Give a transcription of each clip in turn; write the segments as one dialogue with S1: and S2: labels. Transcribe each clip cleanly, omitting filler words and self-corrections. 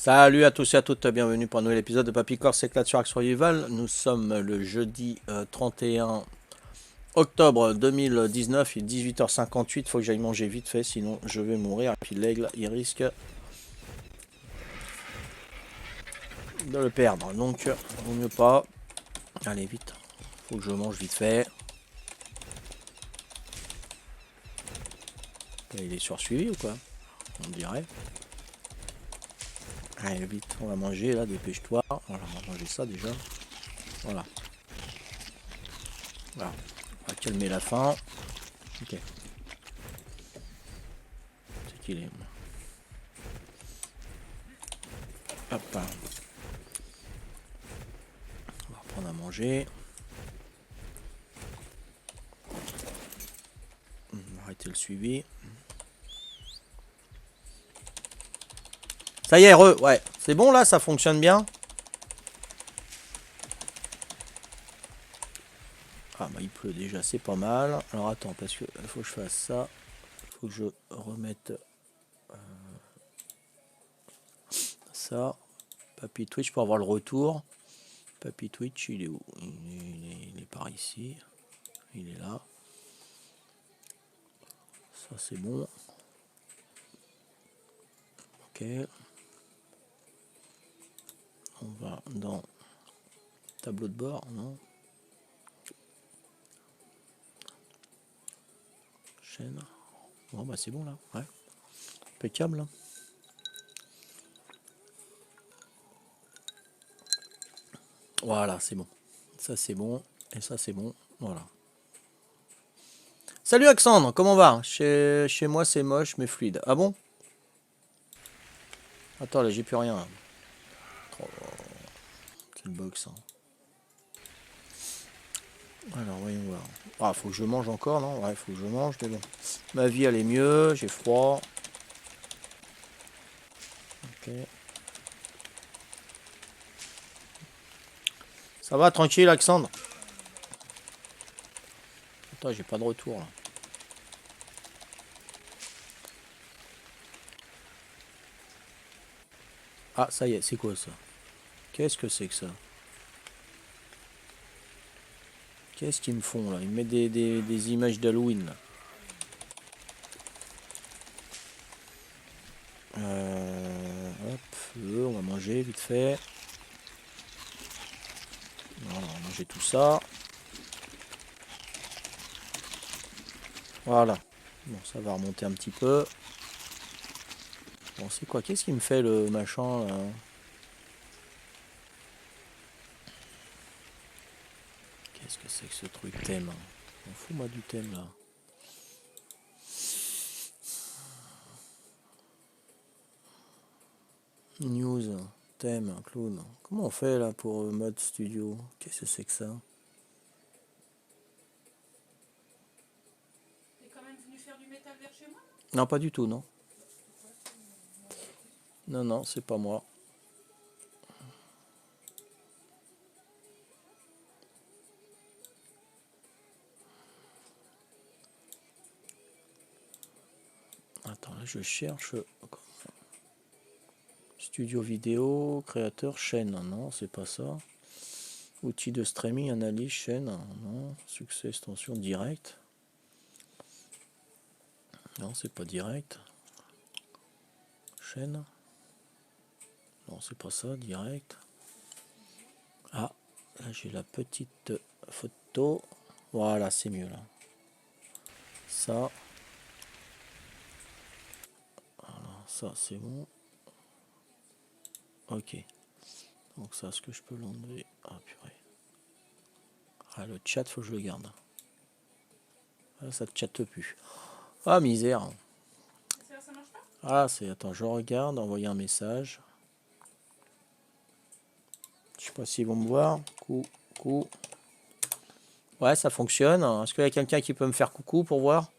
S1: Salut à tous et à toutes, bienvenue pour un nouvel épisode de Papy Corse éclate sur Ark Survival. Nous sommes le jeudi 31 octobre 2019, il est 18h58, faut que j'aille manger vite fait, sinon je vais mourir. Et puis l'aigle, il risque de le perdre, donc vaut mieux pas. Allez vite, faut que je mange vite fait. Il est sursuivi ou quoi? On dirait. Allez vite, on va manger là, dépêche-toi. Voilà, on va manger ça déjà. Voilà. Voilà. On va calmer la faim. Ok. C'est qu'il est. Hop. On va reprendre à manger. On va arrêter le suivi. Ça y est, ouais. C'est bon là, ça fonctionne bien. Ah bah il pleut déjà, c'est pas mal. Alors attends, parce que faut que je fasse ça. Faut que je remette ça. Papy Twitch pour avoir le retour. Papy Twitch, il est où? Il est par ici. Il est là. Ça c'est bon. Ok. On va dans tableau de bord, non? Chaîne. Bon bah c'est bon là, ouais. Impeccable. Hein. Voilà, c'est bon. Ça c'est bon. Et ça c'est bon. Voilà. Salut Alexandre, comment va? Chez moi c'est moche mais fluide. Ah bon? Attends là j'ai plus rien. Là. Oh, quelle box. Hein. Alors voyons voir. Ah faut que je mange encore non? Ouais faut que je mange mais bon. Ma vie elle est mieux, j'ai froid. Ok. Ça va tranquille Alexandre? Attends j'ai pas de retour là. Ah ça y est, c'est quoi ça? Qu'est-ce que c'est que ça? Qu'est-ce qu'ils me font là? Ils me mettent des images d'Halloween là. Hop, on va manger vite fait. Voilà, on va manger tout ça. Voilà. Bon, ça va remonter un petit peu. Bon, c'est quoi? Qu'est-ce qui me fait le machin là? Qu'est-ce que c'est que ce truc thème? On fout moi du thème là. News, thème, clown. Comment on fait là pour mode studio? Qu'est-ce que c'est que ça?
S2: T'es quand même venu faire du métal vers chez moi?
S1: Non, pas du tout, non. Non, non, c'est pas moi. Attends, là je cherche. Studio vidéo, créateur, chaîne. Non, c'est pas ça. Outils de streaming, analyse, chaîne. Non, succès, extension, direct. Non, c'est pas direct. Chaîne. Non, c'est pas ça, direct. Ah, là j'ai la petite photo. Voilà, c'est mieux là. Ça. Voilà, ça c'est bon. Ok. Donc ça, est-ce que je peux l'enlever? Ah purée. Ah, le chat, faut que je le garde. Ah, ça ne chatte plus. Ah, misère.
S2: Ça marche pas?
S1: Ah, c'est... Attends, je regarde, envoyer un message. Je sais pas s'ils vont me voir. Coucou. Ouais, ça fonctionne. Est-ce qu'il y a quelqu'un qui peut me faire coucou pour voir?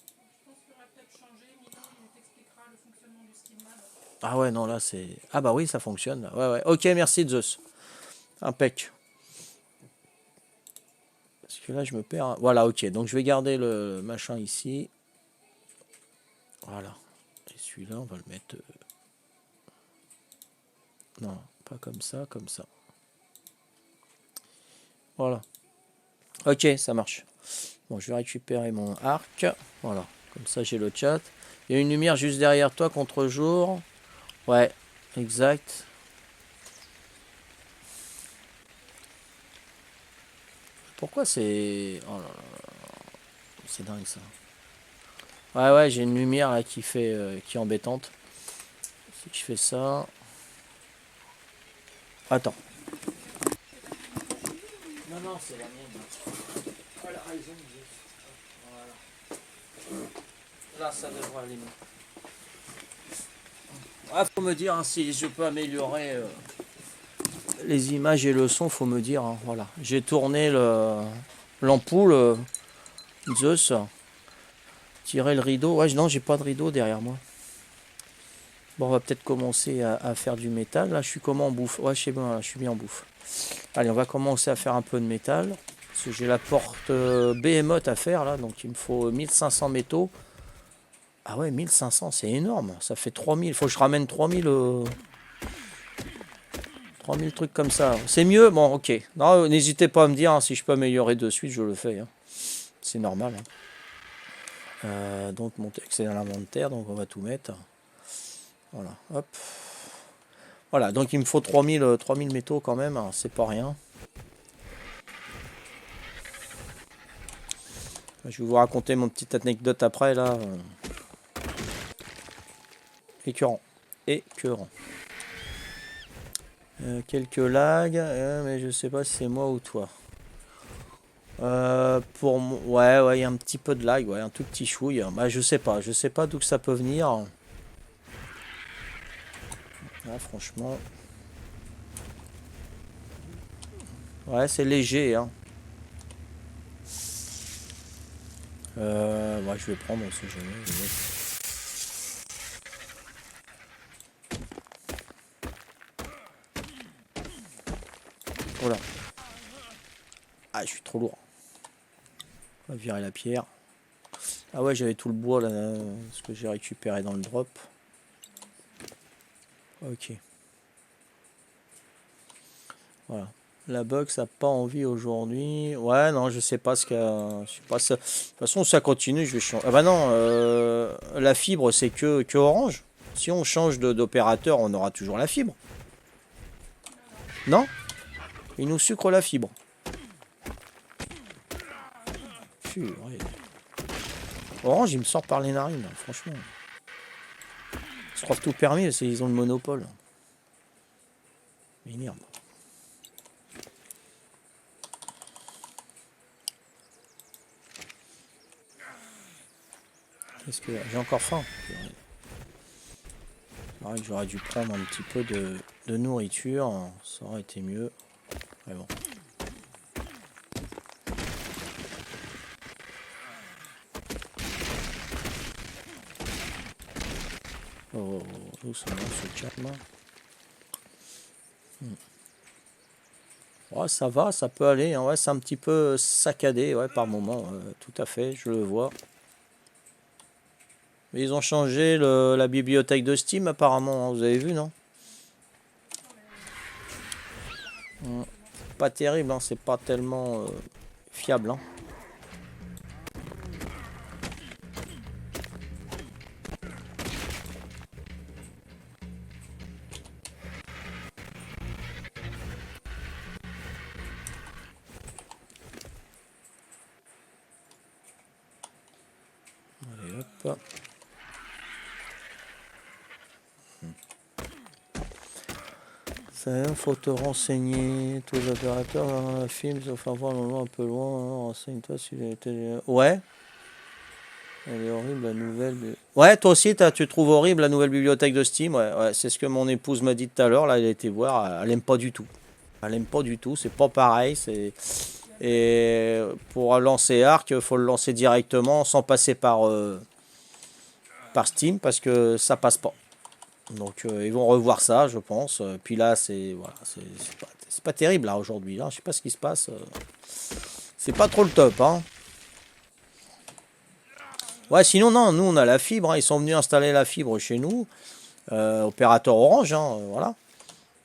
S2: Je pense qu'il aurait peut-être changé. Milo, il t'expliquera le fonctionnement du SteamLab.
S1: Ah ouais, non, là, c'est... Ah bah oui, ça fonctionne. Là. Ouais, ouais. Ok, merci, Zeus. Impec. Parce que là, je me perds. Voilà, ok. Donc, je vais garder le machin ici. Voilà. Et celui-là, on va le mettre... Non, pas comme ça, comme ça. Voilà. Ok, ça marche. Bon, je vais récupérer mon arc. Voilà, comme ça j'ai le chat. Il y a une lumière juste derrière toi contre jour. Ouais, exact. Pourquoi c'est... Oh là là, c'est dingue ça. Ouais, ouais, j'ai une lumière là qui fait... qui est embêtante. Si je fais ça... Attends. Non, non, c'est la mienne. Elle a raison. Voilà. Là, ça devrait aller mieux. Ah, faut me dire hein, si je peux améliorer les images et le son, faut me dire. Hein, voilà. J'ai tourné l'ampoule Zeus. Tirer le rideau. Ouais, non, j'ai pas de rideau derrière moi. Bon, on va peut-être commencer à faire du métal. Là, je suis comment en bouffe? Ouais, je sais bien, je suis bien en bouffe. Allez, on va commencer à faire un peu de métal. Parce que j'ai la porte Behemoth à faire là, donc il me faut 1500 métaux. Ah ouais, 1500, c'est énorme. Ça fait 3000. Il faut que je ramène 3000, 3000 trucs comme ça. C'est mieux? Bon, ok. Non, n'hésitez pas à me dire hein, si je peux améliorer de suite, je le fais. Hein. C'est normal. Hein. Donc, mon texte est dans l'inventaire, donc on va tout mettre. Voilà, hop. Voilà, donc il me faut 3000 métaux quand même, hein, c'est pas rien. Je vais vous raconter mon petite anecdote après, là. Écœurant. Écœurant. Quelques lags, mais je sais pas si c'est moi ou toi. Ouais, ouais, il y a un petit peu de lag, ouais, un tout petit chouille. Bah, je sais pas d'où que ça peut venir. Là, franchement. Ouais, c'est léger, hein. Ouais, je vais prendre, on sait jamais. Oh là. Ah, je suis trop lourd. On va virer la pierre. Ah ouais, j'avais tout le bois là, ce que j'ai récupéré dans le drop. Ok. Voilà. La box a pas envie aujourd'hui. Ouais, non, je sais pas ce qu'il y a. Je sais pas ça. De toute façon, ça continue, je vais changer. Ah bah non, la fibre, c'est que Orange. Si on change d'opérateur, on aura toujours la fibre. Non? Il nous sucre la fibre. Purée. Orange, il me sort par les narines, franchement. Ils se croient tout permis, ils ont le monopole. Mais merde. Qu'est-ce que j'ai encore faim? Pareil, j'aurais dû prendre un petit peu de nourriture, ça aurait été mieux. Mais bon. Oh, doucement, se calme. Ouais, ça va, ça peut aller. Hein. Ouais, c'est un petit peu saccadé ouais, par moment. Tout à fait, je le vois. Mais ils ont changé la bibliothèque de Steam apparemment. Hein. Vous avez vu, non? Pas terrible, hein. C'est pas tellement fiable. Hein. Allez, hop. Ça faut te renseigner. Tous les opérateurs dans le film, sauf avoir le moment un peu loin. Hein. Renseigne-toi s'il a été. Ouais. Elle est horrible la nouvelle. Ouais, toi aussi, tu trouves horrible la nouvelle bibliothèque de Steam. Ouais, ouais, c'est ce que mon épouse m'a dit tout à l'heure. Là, elle a été voir. Elle aime pas du tout. Elle aime pas du tout. C'est pas pareil. Et pour lancer Arc, il faut le lancer directement sans passer par Steam parce que ça passe pas. Donc ils vont revoir ça, je pense. Puis là, voilà, c'est pas terrible là aujourd'hui. Hein. Je sais pas ce qui se passe. C'est pas trop le top. Hein. Ouais, sinon non, nous on a la fibre. Hein. Ils sont venus installer la fibre chez nous. Opérateur Orange, hein, voilà.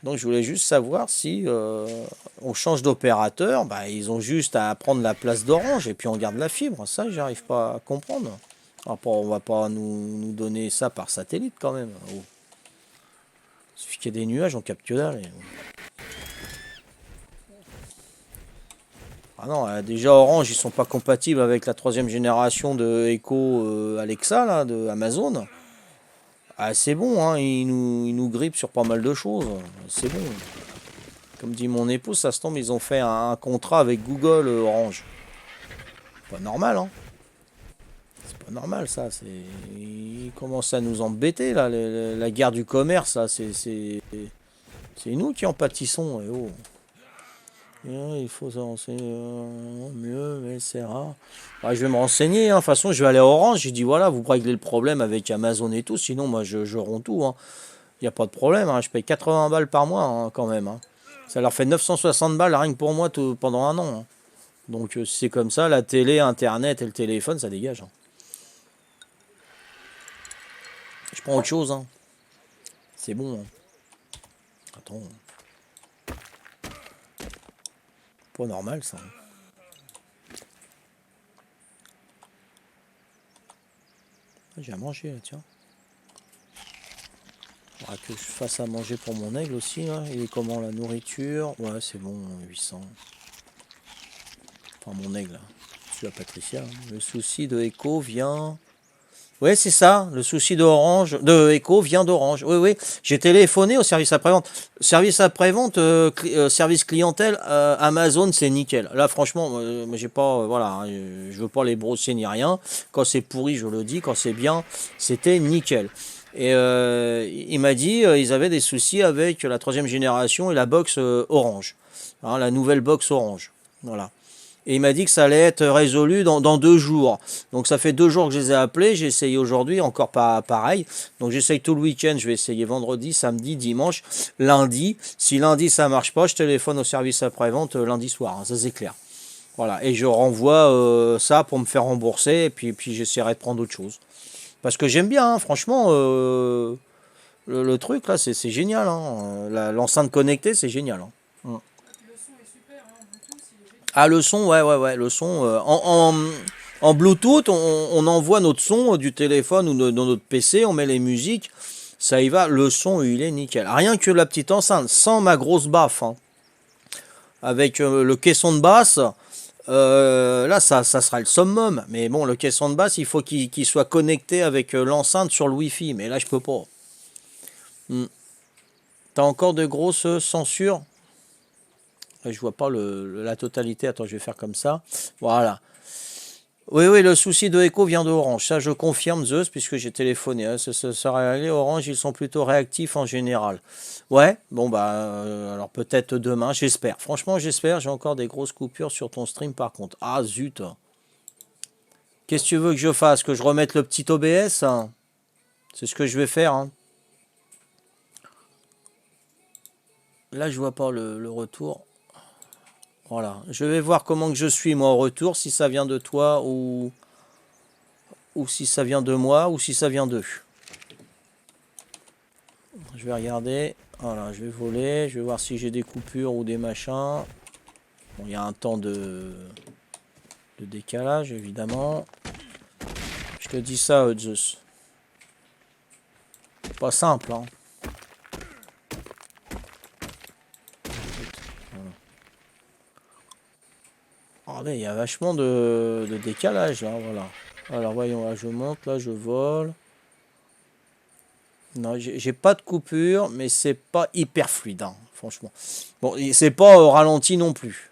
S1: Donc je voulais juste savoir si on change d'opérateur, bah, ils ont juste à prendre la place d'Orange et puis on garde la fibre. Ça, j'arrive pas à comprendre. Après, on va pas nous donner ça par satellite quand même. Oh. Il suffit qu'il y ait des nuages, on capte que dalle. Ah non, déjà Orange, ils sont pas compatibles avec la troisième génération de Echo Alexa là, de Amazon. Ah, c'est bon, hein, ils nous grippent sur pas mal de choses. C'est bon. Comme dit mon épouse, ça se tombe, ils ont fait un contrat avec Google Orange. Pas normal, hein. C'est pas normal, ça. Ils commencent à nous embêter, là. La guerre du commerce, là, c'est nous qui en pâtissons. Et oh. Il faut se renseigner mieux, mais c'est rare. Ouais, je vais me renseigner, hein. De toute façon, je vais aller à Orange. J'ai dit, voilà, vous réglez le problème avec Amazon et tout. Sinon, moi, je romps tout, hein. Il n'y a pas de problème, hein. Je paye 80 balles par mois, hein, quand même, hein. Ça leur fait 960 balles rien que pour moi pendant un an, hein. Donc, si c'est comme ça, la télé, Internet et le téléphone, ça dégage, hein. Je prends autre chose, hein. C'est bon, hein. Attends. Pas normal, ça, hein. J'ai à manger, là, tiens. Faudra que je fasse à manger pour mon aigle aussi, là. Il est comment, la nourriture? Ouais, c'est bon, 800. Enfin, mon aigle, là. Je suis à Patricia, hein. Le souci de Echo vient... Ouais, c'est ça. Le souci de Echo vient d'Orange. Oui, oui. J'ai téléphoné au service après-vente. Service après-vente, service clientèle, Amazon, c'est nickel. Là, franchement, moi, j'ai pas, voilà, hein, je veux pas les brosser ni rien. Quand c'est pourri, je le dis. Quand c'est bien, c'était nickel. Et il m'a dit, ils avaient des soucis avec la troisième génération et la box Orange, hein, la nouvelle box Orange. Voilà. Et il m'a dit que ça allait être résolu dans 2 jours. Donc ça fait 2 jours que je les ai appelés. J'ai essayé aujourd'hui, encore pas pareil. Donc j'essaye tout le week-end. Je vais essayer vendredi, samedi, dimanche, lundi. Si lundi ça marche pas, je téléphone au service après-vente lundi soir, hein, ça c'est clair. Voilà. Et je renvoie ça pour me faire rembourser. Et puis j'essaierai de prendre autre chose. Parce que j'aime bien, hein, franchement, le truc là, c'est génial, hein. L'enceinte connectée, c'est génial, hein.
S2: Le son est super, hein, Bluetooth, il est génial.
S1: Ah, le son, ouais, ouais, ouais, le son. En Bluetooth, on envoie notre son du téléphone ou dans notre PC, on met les musiques, ça y va, le son, il est nickel. Rien que la petite enceinte, sans ma grosse baffe, hein. Avec le caisson de basse, là, ça sera le summum. Mais bon, le caisson de basse, il faut qu'il soit connecté avec l'enceinte sur le Wi-Fi. Mais là, je peux pas. Hmm. T'as encore de grosses censures? Je vois pas la totalité. Attends, je vais faire comme ça. Voilà. Oui, oui, le souci de Echo vient d'Orange. Ça, je confirme, Zeus, puisque j'ai téléphoné, hein. Ça sera réglé. Orange, ils sont plutôt réactifs en général. Ouais, bon, bah, alors peut-être demain, j'espère. Franchement, j'espère. J'ai encore des grosses coupures sur ton stream, par contre. Ah, zut. Qu'est-ce que tu veux que je fasse? Que je remette le petit OBS, hein? C'est ce que je vais faire, hein. Là, je vois pas le retour. Voilà. Je vais voir comment que je suis, moi, au retour, si ça vient de toi ou si ça vient de moi ou si ça vient d'eux. Je vais regarder. Voilà, je vais voler. Je vais voir si j'ai des coupures ou des machins. Bon, il y a un temps de décalage, évidemment. Je te dis ça, Zeus. Pas simple, hein. Voilà. Ah, il y a vachement de décalage, là, voilà. Alors, voyons, là, je monte, là, je vole. Non, j'ai pas de coupure, mais c'est pas hyper fluide, hein, franchement. Bon, c'est pas au ralenti non plus.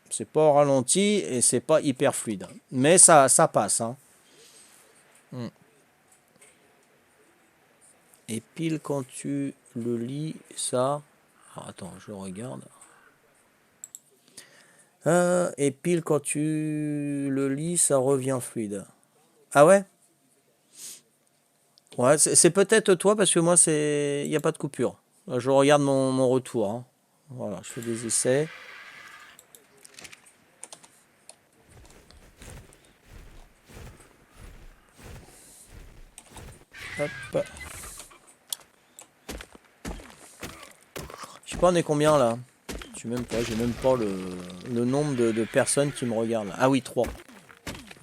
S1: C'est pas au ralenti et c'est pas hyper fluide. Mais ça passe, hein. Hmm. Et pile quand tu le lis, ça... Ah, attends, je le regarde. Et pile quand tu le lis, ça revient fluide. Ah ouais? Ouais, c'est peut-être toi parce que moi, il n'y a pas de coupure. Là, je regarde mon retour, hein. Voilà, je fais des essais. Hop. sais pas, on est combien là? Je sais même pas, j'ai même pas le nombre de personnes qui me regardent. Ah oui, 3.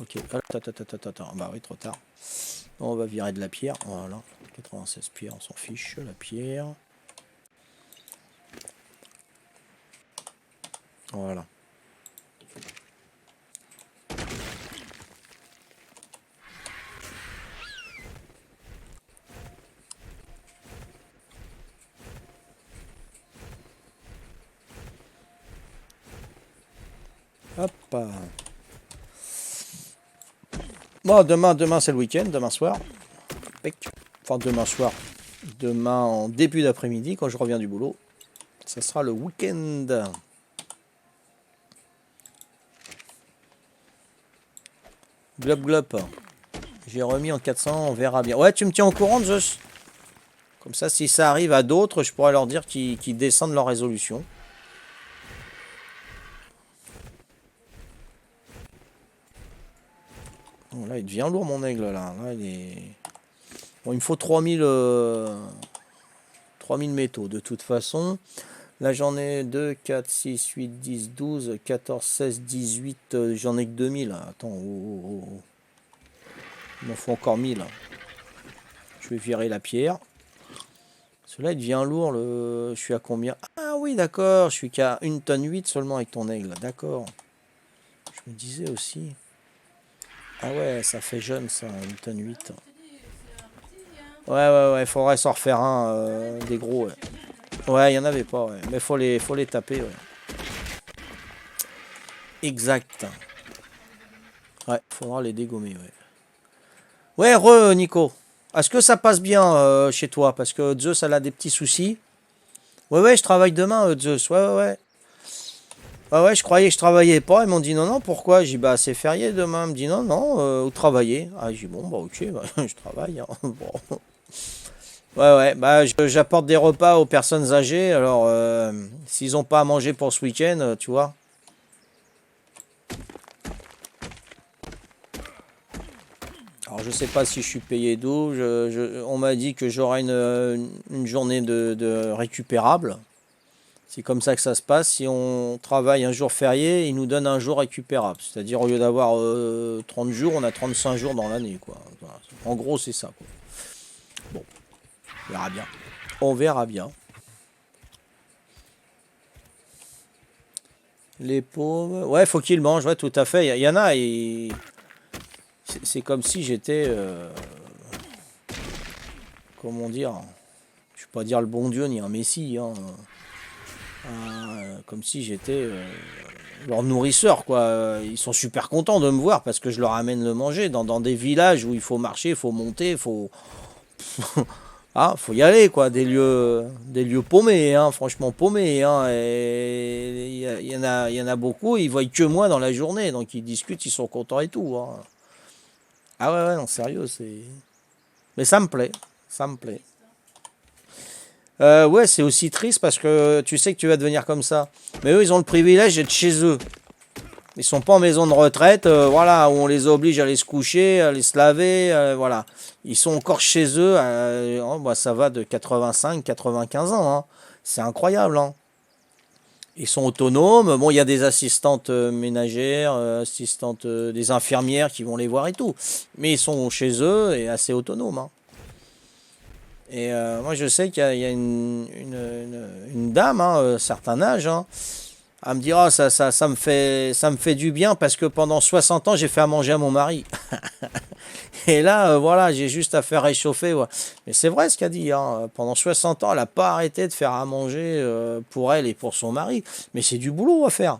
S1: Ok, attends, bah oui, trop tard. On va virer de la pierre, voilà. 96 pierres, on s'en fiche, la pierre. Voilà. Hop. Bon, demain c'est le week-end, demain soir. Enfin, demain soir. Demain en début d'après-midi, quand je reviens du boulot. Ça sera le week-end. Glop glop. J'ai remis en 400, on verra bien. Ouais, tu me tiens au courant, Zeus? Comme ça, si ça arrive à d'autres, je pourrais leur dire qu'ils descendent leur résolution. Bon, là, il devient lourd, mon aigle, là. Là, il est... Bon, il me faut 3000 métaux, de toute façon. Là, j'en ai 2, 4, 6, 8, 10, 12, 14, 16, 18. J'en ai que 2000. Attends, oh. Il m'en faut encore 1000. Je vais virer la pierre. Cela il devient lourd. Je suis à combien? Ah oui, d'accord. Je suis qu'à 1 tonne 8 seulement avec ton aigle. D'accord. Je me disais aussi. Ah ouais, ça fait jeune ça, 1 tonne 8. Ouais. Faudrait s'en refaire un des gros. Ouais, il y en avait pas. Ouais. Mais faut les taper. Ouais. Exact. Ouais, faudra les dégommer. Ouais, Nico. Est-ce que ça passe bien chez toi? Parce que Zeus, elle a des petits soucis. Ouais, je travaille demain, Zeus. Ouais. Ouais, je croyais que je travaillais pas. Ils m'ont dit non, pourquoi? J'ai dit bah c'est férié demain. Ils me dit non, vous travaillez. Ah, j'ai dit bon, bah ok, bah, je travaille. Hein. Bon. Ouais, bah j'apporte des repas aux personnes âgées. Alors, s'ils n'ont pas à manger pour ce week-end, tu vois. Alors, je sais pas si je suis payé d'où. On m'a dit que j'aurai une journée de récupérable. C'est comme ça que ça se passe. Si on travaille un jour férié, ils nous donnent un jour récupérable. C'est-à-dire, au lieu d'avoir 30 jours, on a 35 jours dans l'année, quoi. Voilà. En gros, c'est ça, quoi. Bon, on verra bien. On verra bien. Les pauvres... Ouais, faut qu'ils mangent, ouais, tout à fait. Il y en a, c'est comme si j'étais... Comment dire? Je ne vais pas dire le bon Dieu ni un messie, hein. Comme si j'étais leur nourrisseur, quoi. Ils sont super contents de me voir parce que je leur amène le manger dans des villages où il faut marcher, il faut monter, il faut... faut y aller, quoi. Des lieux paumés, hein, franchement paumés. Hein, et il y en a beaucoup, ils voient que moi dans la journée, donc ils discutent, ils sont contents et tout. Hein. Ah ouais, non, sérieux, c'est... Mais ça me plaît, ça me plaît. Ouais, c'est aussi triste parce que tu sais que tu vas devenir comme ça. Mais eux, ils ont le privilège d'être chez eux. Ils sont pas en maison de retraite, voilà, où on les oblige à aller se coucher, à aller se laver, voilà. Ils sont encore chez eux, bah, ça va de 85, 95 ans, hein. C'est incroyable, hein. Ils sont autonomes. Bon, il y a des assistantes ménagères, assistantes, des infirmières qui vont les voir et tout. Mais ils sont chez eux et assez autonomes, hein. Et moi, je sais qu'il y a une dame, hein, certain âge, hein, elle me dira, ça me fait du bien parce que pendant 60 ans, j'ai fait à manger à mon mari. Et là, voilà, j'ai juste à faire réchauffer. Ouais. Mais c'est vrai ce qu'elle dit. Hein. Pendant 60 ans, elle n'a pas arrêté de faire à manger pour elle et pour son mari. Mais c'est du boulot à faire.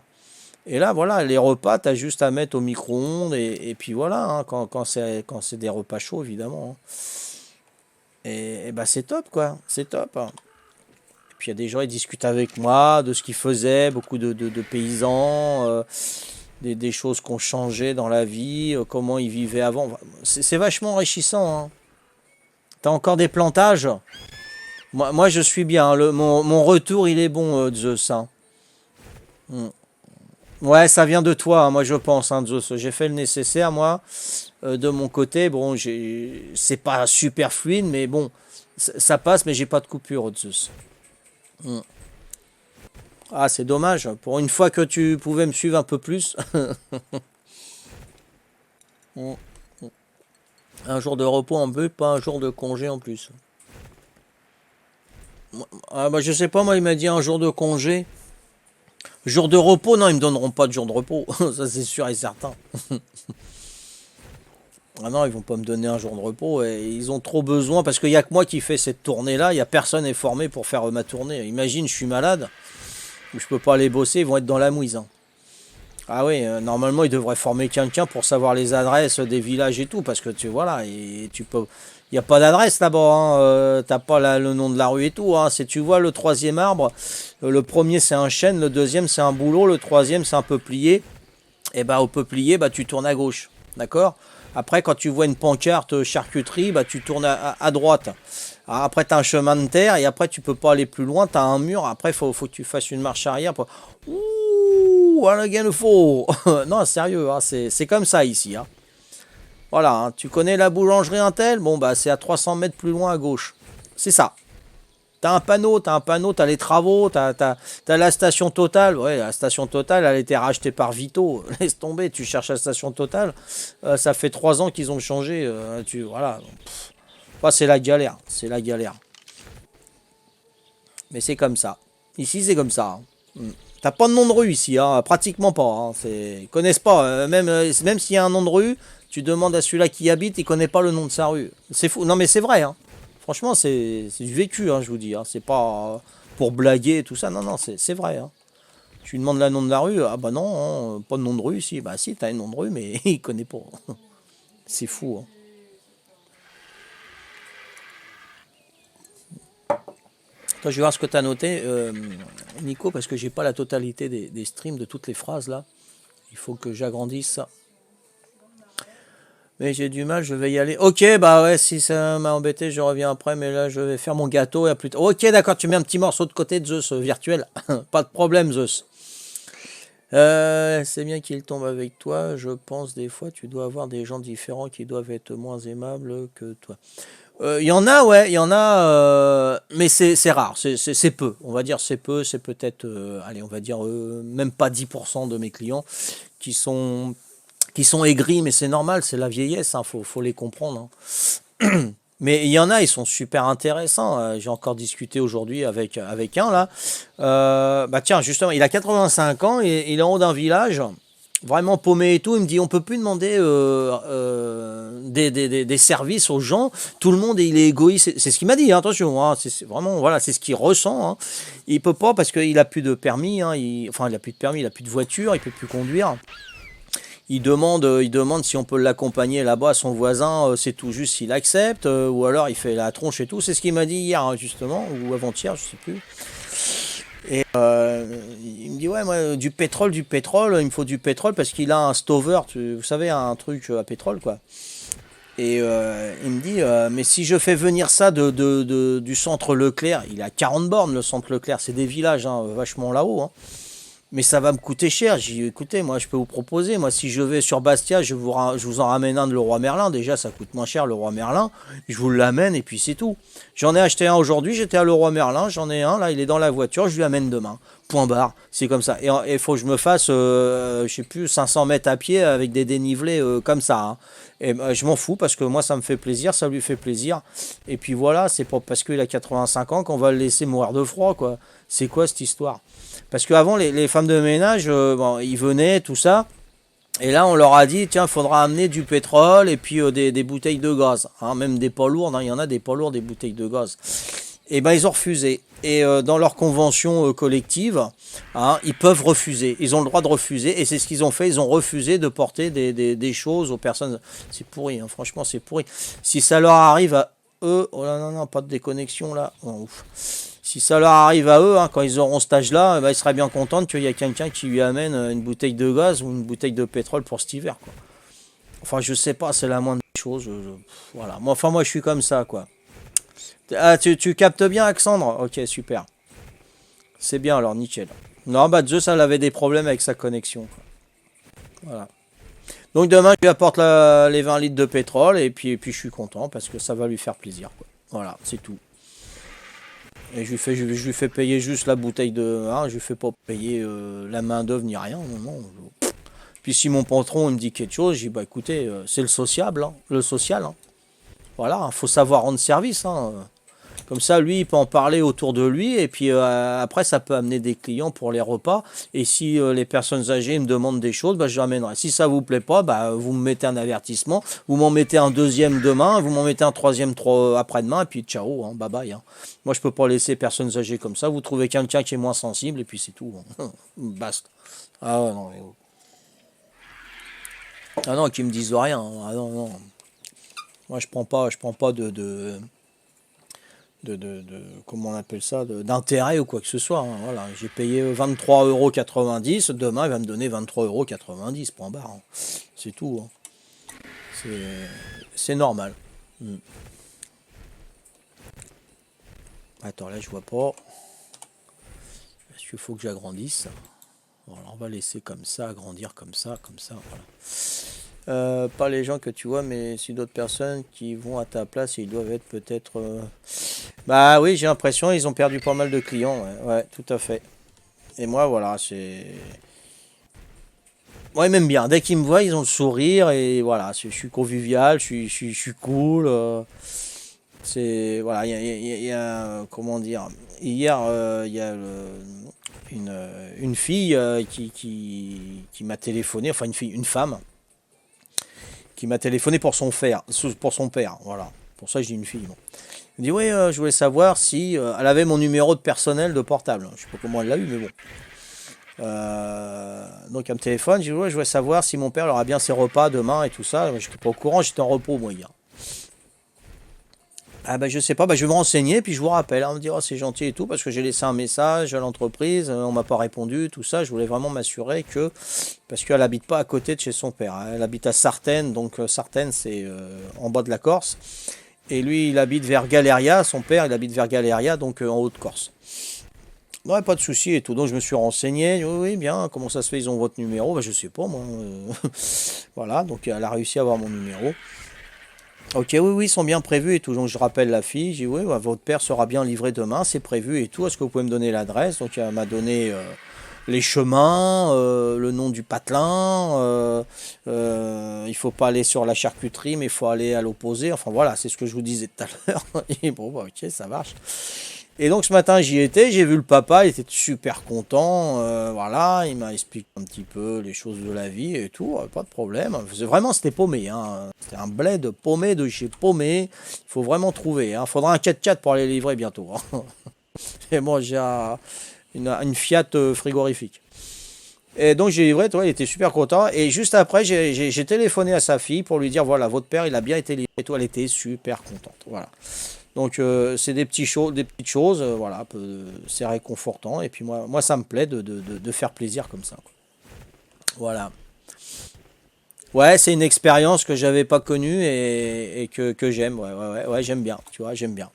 S1: Et là, voilà, les repas, tu as juste à mettre au micro-ondes. Et puis voilà, hein, quand c'est des repas chauds, évidemment. Hein. Et bah, c'est top, quoi. C'est top. Hein. Puis il y a des gens, ils discutent avec moi de ce qu'ils faisaient, beaucoup de paysans, des choses qui ont changé dans la vie, comment ils vivaient avant. C'est vachement enrichissant. Hein. T'as encore des plantages? Moi je suis bien. Hein. Mon retour, il est bon, Zeus. Hein. Mm. Ouais, ça vient de toi, hein, moi je pense, hein, Zeus. J'ai fait le nécessaire, moi, de mon côté. Bon, c'est pas super fluide, mais bon, ça passe, mais j'ai pas de coupure, Zeus. Mm. Ah, c'est dommage. Pour une fois que tu pouvais me suivre un peu plus. Un jour de repos en plus, pas un jour de congé en plus. Ah bah je sais pas, moi il m'a dit un jour de congé. Jour de repos, non, ils me donneront pas de jour de repos. Ça c'est sûr et certain. Ah non, ils vont pas me donner un jour de repos. Et ils ont trop besoin parce qu'il y a que moi qui fais cette tournée-là. Il y a personne est formé pour faire ma tournée. Imagine, je suis malade, je peux pas aller bosser, ils vont être dans la mouise, hein. Ah oui, normalement ils devraient former quelqu'un pour savoir les adresses des villages et tout, parce que tu voilà, et tu peux, il y a pas d'adresse là-bas, hein, t'as pas le nom de la rue et tout, hein. Si tu vois le troisième arbre, le premier c'est un chêne, le deuxième c'est un bouleau, le troisième c'est un peuplier. Et bah au peuplier, bah tu tournes à gauche, d'accord? Après quand tu vois une pancarte charcuterie, bah tu tournes à droite. Alors, après tu as un chemin de terre et après tu peux pas aller plus loin, tu as un mur, après faut que tu fasses une marche arrière. Ouh, voilà gain le faux. Non, sérieux, hein, c'est comme ça ici, hein. Voilà, hein, tu connais la boulangerie Intel? Bon bah c'est à 300 mètres plus loin à gauche. C'est ça. T'as un panneau, t'as les travaux, t'as la station Total. Ouais, la station Total, elle a été rachetée par Vito. Laisse tomber, tu cherches la station Total. Ça fait 3 ans qu'ils ont changé. Voilà. Enfin, c'est la galère. C'est la galère. Mais c'est comme ça. Ici, c'est comme ça, hein. T'as pas de nom de rue ici, hein, pratiquement pas, hein. Ils connaissent pas. Même s'il y a un nom de rue, tu demandes à celui-là qui y habite, il connaît pas le nom de sa rue. C'est fou. Non, mais c'est vrai, hein. Franchement, c'est du vécu, hein, je vous dis, hein. C'est pas pour blaguer et tout ça. Non, non, c'est vrai, hein. Tu lui demandes le nom de la rue. Ah bah non, hein, pas de nom de rue ici. Bah si, t'as un nom de rue, mais il connaît pas. C'est fou, hein. Toi, je vais voir ce que tu as noté, Nico, parce que j'ai pas la totalité des streams de toutes les phrases là. Il faut que j'agrandisse ça. Mais j'ai du mal, je vais y aller. Ok, bah ouais, si ça m'a embêté, je reviens après, mais là, je vais faire mon gâteau et à plus tard. Ok, d'accord, tu mets un petit morceau de côté de Zeus virtuel. Pas de problème, Zeus. C'est bien qu'il tombe avec toi. Je pense des fois, tu dois avoir des gens différents qui doivent être moins aimables que toi. Il y en a, ouais, il y en a, mais c'est rare, c'est peu. On va dire c'est peu, c'est peut-être, allez, on va dire même pas 10% de mes clients qui sont, qui sont aigris, mais c'est normal, c'est la vieillesse, hein, faut les comprendre, hein. Mais il y en a, ils sont super intéressants. J'ai encore discuté aujourd'hui avec un là. Bah tiens, justement, il a 85 ans et il est en haut d'un village vraiment paumé et tout. Il me dit on peut plus demander des services aux gens. Tout le monde il est égoïste. C'est ce qu'il m'a dit. Hein, attention, hein, c'est vraiment voilà, c'est ce qu'il ressent. Hein. Il peut pas parce qu'il a plus de permis. Hein, enfin, il a plus de permis, il a plus de voiture, il peut plus conduire. Il demande si on peut l'accompagner là-bas à son voisin, c'est tout juste s'il accepte, ou alors il fait la tronche et tout. C'est ce qu'il m'a dit hier, hein, justement, ou avant-hier, je sais plus. Et il me dit, ouais, moi, du pétrole, il me faut du pétrole parce qu'il a un stover, vous savez, un truc à pétrole, quoi. Et il me dit, mais si je fais venir ça du centre Leclerc, il a 40 bornes, le centre Leclerc, c'est des villages, hein, vachement là-haut, hein. Mais ça va me coûter cher. J'ai dit, écoutez, moi je peux vous proposer. Moi, si je vais sur Bastia, je vous en ramène un de Leroy Merlin. Déjà, ça coûte moins cher, Leroy Merlin. Je vous l'amène et puis c'est tout. J'en ai acheté un aujourd'hui. J'étais à Leroy Merlin. J'en ai un là. Il est dans la voiture. Je lui amène demain. Point barre. C'est comme ça. Et il faut que je me fasse, je sais plus, 500 mètres à pied avec des dénivelés comme ça, hein. Et je m'en fous parce que moi ça me fait plaisir, ça lui fait plaisir. Et puis voilà, c'est pas parce qu'il a 85 ans qu'on va le laisser mourir de froid, quoi. C'est quoi cette histoire? Parce qu'avant, les femmes de ménage, bon, ils venaient, tout ça. Et là, on leur a dit, tiens, il faudra amener du pétrole et puis des bouteilles de gaz. Hein, même des pas lourdes, hein, il y en a des pas lourds, des bouteilles de gaz. Et ben, ils ont refusé. Et dans leur convention collective, hein, ils peuvent refuser. Ils ont le droit de refuser. Et c'est ce qu'ils ont fait. Ils ont refusé de porter des choses aux personnes. C'est pourri, hein, franchement, c'est pourri. Si ça leur arrive à eux... Oh là, non, non, pas de déconnexion là. Oh, ouf. Si ça leur arrive à eux, hein, quand ils auront cet âge-là, bah, ils seraient bien contents qu'il y ait quelqu'un qui lui amène une bouteille de gaz ou une bouteille de pétrole pour cet hiver, quoi. Enfin, je sais pas, c'est la moindre des choses. Voilà. Moi, je suis comme ça, quoi. Ah, tu captes bien, Alexandre? Ok, super. C'est bien, alors, nickel. Non, bah, Zeus, elle avait des problèmes avec sa connexion, quoi. Voilà. Donc, demain, je lui apporte les 20 litres de pétrole et puis je suis content parce que ça va lui faire plaisir, quoi. Voilà, c'est tout. Et je lui fais payer juste la bouteille de... Hein, je lui fais pas payer la main d'œuvre ni rien. Non, non. Puis si mon patron il me dit quelque chose, je dis bah écoutez, c'est le sociable, hein, le social. Hein. Voilà, il faut savoir rendre service. Hein. Comme ça, lui, il peut en parler autour de lui. Et puis après, ça peut amener des clients pour les repas. Et si les personnes âgées me demandent des choses, bah, je ramènerai. Si ça vous plaît pas, bah, vous me mettez un avertissement. Vous m'en mettez un deuxième demain. Vous m'en mettez un troisième après-demain. Et puis ciao, hein, bye bye. Hein. Moi, je peux pas laisser personnes âgées comme ça. Vous trouvez quelqu'un qui est moins sensible. Et puis c'est tout. Hein. Basta. Ah ouais, non. Ah non, qui me disent rien. Ah non, non. Moi, je prends pas comment on appelle ça, d'intérêt ou quoi que ce soit. Hein. Voilà, j'ai payé 23,90 €. Demain, il va me donner 23,90 €, point barre. Hein. C'est tout. Hein. C'est normal. Attends, là, je vois pas. Est-ce qu'il faut que j'agrandisse? Voilà, on va laisser comme ça, agrandir comme ça, voilà. Pas les gens que tu vois, mais si d'autres personnes qui vont à ta place, ils doivent être peut-être... Bah oui, j'ai l'impression ils ont perdu pas mal de clients. Ouais, ouais, tout à fait. Et moi, voilà, c'est... Moi, ils m'aiment bien. Dès qu'ils me voient, ils ont le sourire et voilà, je suis convivial, je suis cool. C'est... Voilà, il y a... Comment dire? Hier, il y a une fille qui m'a téléphoné, enfin une femme, qui m'a téléphoné pour son père, voilà. Pour ça, je dis une fille. Bon. Elle me dit, oui, je voulais savoir si elle avait mon numéro de personnel de portable. Je sais pas comment elle l'a eu, mais bon. Donc, elle me téléphone, je dis, ouais, je voulais savoir si mon père aura bien ses repas demain et tout ça. Je n'étais pas au courant, j'étais en repos, moi, hier. Ah ben je sais pas, ben, je vais me renseigner puis je vous rappelle. On me dit oh, c'est gentil et tout parce que j'ai laissé un message à l'entreprise, on m'a pas répondu, tout ça. Je voulais vraiment m'assurer que parce qu'elle habite pas à côté de chez son père, hein. Elle habite à Sartène, donc Sartène c'est en bas de la Corse. Et lui il habite vers Galéria, son père il habite vers Galéria, donc en Haute-Corse. Ouais, pas de souci et tout. Donc je me suis renseigné. Oui, oui, bien. Comment ça se fait ils ont votre numéro? Ben je sais pas moi. Voilà, donc elle a réussi à avoir mon numéro. Ok, oui, oui, ils sont bien prévus et tout. Donc je rappelle la fille, je dis oui, bah, votre père sera bien livré demain, c'est prévu et tout. Est-ce que vous pouvez me donner l'adresse? Donc elle m'a donné les chemins, le nom du patelin. Il faut pas aller sur la charcuterie, mais il faut aller à l'opposé. Enfin voilà, c'est ce que je vous disais tout à l'heure. Et bon, bah, ok, ça marche. Et donc ce matin j'y étais, j'ai vu le papa, il était super content, voilà, il m'a expliqué un petit peu les choses de la vie et tout, pas de problème. Vraiment c'était paumé, hein. C'était un bled paumé de chez paumé, il faut vraiment trouver, hein. Faudra un 4x4 pour aller livrer bientôt. Hein. Et moi j'ai une Fiat frigorifique. Et donc j'ai livré, toi, il était super content. Et juste après j'ai téléphoné à sa fille pour lui dire voilà, votre père il a bien été livré et tout, elle était super contente, voilà. Donc c'est des petites choses, voilà, c'est réconfortant. Et puis moi ça me plaît de faire plaisir comme ça. Quoi. Voilà. Ouais, c'est une expérience que j'avais pas connue et que j'aime. Ouais, ouais, ouais, ouais, j'aime bien, tu vois, j'aime bien.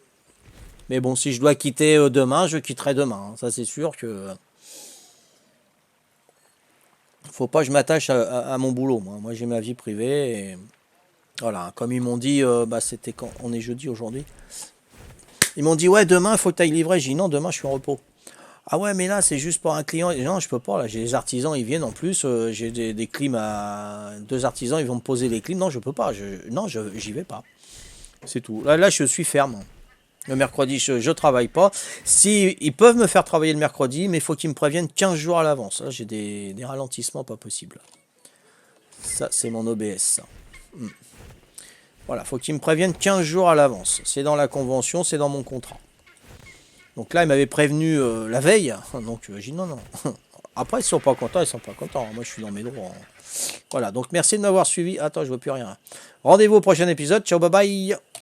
S1: Mais bon, si je dois quitter demain, je quitterai demain. Hein. Ça c'est sûr que faut pas que je m'attache à mon boulot. Moi j'ai ma vie privée et voilà. Comme ils m'ont dit, bah c'était quand on est jeudi aujourd'hui. Ils m'ont dit, ouais, demain, il faut que tu ailles livrer. J'ai dit, non, demain, je suis en repos. Ah ouais, mais là, c'est juste pour un client. Non, je peux pas. Là, j'ai des artisans, ils viennent en plus. J'ai des clims à... Deux artisans, ils vont me poser les clims. Non, je peux pas. Non, j'y vais pas. C'est tout. Là, je suis ferme. Le mercredi, je travaille pas. Si, ils peuvent me faire travailler le mercredi, mais il faut qu'ils me préviennent 15 jours à l'avance. Là, j'ai des ralentissements pas possibles. Ça, c'est mon OBS. Ça. Voilà, faut qu'ils me préviennent 15 jours à l'avance. C'est dans la convention, c'est dans mon contrat. Donc là, ils m'avaient prévenu la veille. Donc j'ai dit non, non. Après, ils sont pas contents, ils sont pas contents. Moi, je suis dans mes droits. Voilà, donc merci de m'avoir suivi. Attends, je vois plus rien. Rendez-vous au prochain épisode. Ciao, bye bye.